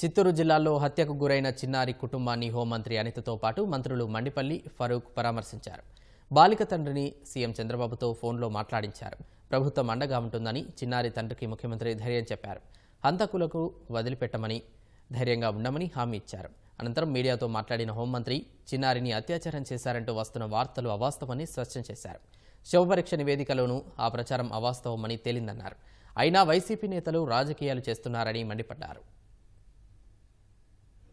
చిత్తూరు జిల్లాలో హత్యకు గురైన చిన్నారి కుటుంబాన్ని హోంమంత్రి అనితతో పాటు మంత్రులు మండిపల్లి ఫరూక్ పరామర్శించారు. బాలిక తండ్రిని సీఎం చంద్రబాబుతో ఫోన్లో మాట్లాడించారు. ప్రభుత్వం అండగా ఉంటుందని చిన్నారి తండ్రికి ముఖ్యమంత్రి ధైర్యం చెప్పారు. హంతకులకు వదిలిపెట్టమని, ధైర్యంగా ఉండమని హామీ ఇచ్చారు. అనంతరం మీడియాతో మాట్లాడిన హోంమంత్రి చిన్నారిని అత్యాచారం చేశారంటూ వస్తున్న వార్తలు అవాస్తవమని స్పష్టం చేశారు. శవపరీక్ష నివేదికలోనూ ఆ ప్రచారం అవాస్తవమని తేలిందన్నారు. అయినా వైసీపీ నేతలు రాజకీయాలు చేస్తున్నారని మండిపడ్డారు.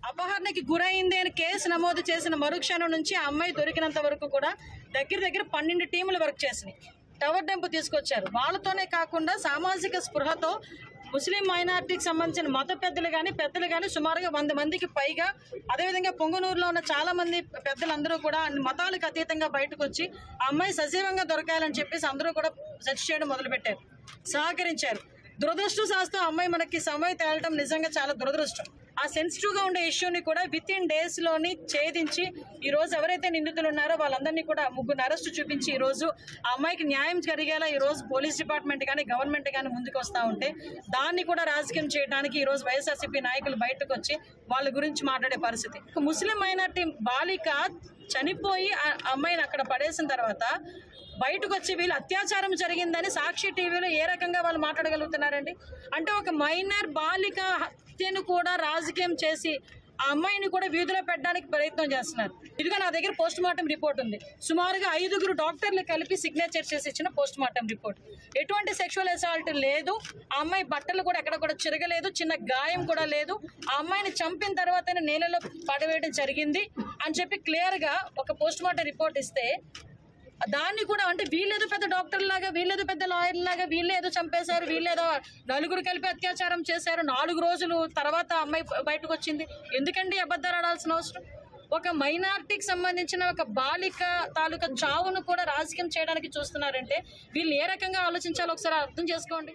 అపహరణకి గురైంది అని కేసు నమోదు చేసిన మరుక్షణం నుంచి ఆ అమ్మాయి దొరికినంత వరకు కూడా దగ్గర 12 టీములు వర్క్ చేసినాయి. టవర్ డెంపు తీసుకొచ్చారు. వాళ్ళతోనే కాకుండా సామాజిక స్పృహతో ముస్లిం మైనారిటీకి సంబంధించిన మత పెద్దలు కానీ సుమారుగా 100 మందికి పైగా, అదేవిధంగా పొంగనూరులో ఉన్న చాలా మంది పెద్దలందరూ కూడా మతాలకు అతీతంగా బయటకు వచ్చి ఆ అమ్మాయి సజీవంగా దొరకాలని చెప్పేసి అందరూ కూడా సెర్చ్ చేయడం మొదలుపెట్టారు, సహకరించారు. దురదృష్టశాస్త్రం అమ్మాయి మనకి సమయం తేలటం నిజంగా చాలా దురదృష్టం. ఆ సెన్సిటివ్గా ఉండే ఇష్యూని కూడా విత్ ఇన్ డేస్లోని ఛేదించి ఈరోజు ఎవరైతే నిందితులు ఉన్నారో వాళ్ళందరినీ కూడా 3 అరెస్టు చూపించి ఈరోజు ఆ అమ్మాయికి న్యాయం జరిగేలా ఈరోజు పోలీస్ డిపార్ట్మెంట్ కానీ గవర్నమెంట్ కానీ ముందుకు వస్తూ ఉంటే దాన్ని కూడా రాజకీయం చేయడానికి ఈరోజు వైఎస్ఆర్సీపీ నాయకులు బయటకు వచ్చి వాళ్ళ గురించి మాట్లాడే పరిస్థితి. ముస్లిం మైనారిటీ బాలిక చనిపోయి ఆ అమ్మాయిని అక్కడ పడేసిన తర్వాత బయటకు వచ్చి వీళ్ళు అత్యాచారం జరిగిందని సాక్షి టీవీలో ఏ రకంగా వాళ్ళు మాట్లాడగలుగుతున్నారండి? అంటే ఒక మైనర్ బాలిక హత్యను కూడా రాజకీయం చేసి ఆ అమ్మాయిని కూడా వీధిలో పెట్టడానికి ప్రయత్నం చేస్తున్నారు. ఇదిగో నా దగ్గర పోస్ట్ మార్టం రిపోర్ట్ ఉంది. సుమారుగా 5 డాక్టర్లు కలిపి సిగ్నేచర్ చేసి ఇచ్చిన పోస్ట్ మార్టం రిపోర్ట్. ఎటువంటి సెక్షువల్ అసాల్ట్ లేదు. ఆ అమ్మాయి బట్టలు కూడా ఎక్కడ కూడా చిరగలేదు, చిన్న గాయం కూడా లేదు. ఆ అమ్మాయిని చంపిన తర్వాతనే నేలలో పడవేయడం జరిగింది అని చెప్పి క్లియర్గా ఒక పోస్ట్ మార్టం రిపోర్ట్ ఇస్తే దాన్ని కూడా అంటే వీళ్ళేదో పెద్ద డాక్టర్ లాగా, వీళ్ళేదో పెద్ద లాయర్ లాగా, వీళ్ళేదో చంపేశారు, వీళ్ళేదో 4 కలిపి అత్యాచారం చేశారు, 4 రోజులు తర్వాత అమ్మాయి బయటకు వచ్చింది. ఎందుకండి అబద్ధాలు ఆడాల్సిన అవసరం? ఒక మైనారిటీకి సంబంధించిన ఒక బాలిక తాలూకా చావును కూడా రాజకీయం చేయడానికి చూస్తున్నారంటే వీళ్ళు ఏ రకంగా ఆలోచించాలో ఒకసారి అర్థం చేసుకోండి.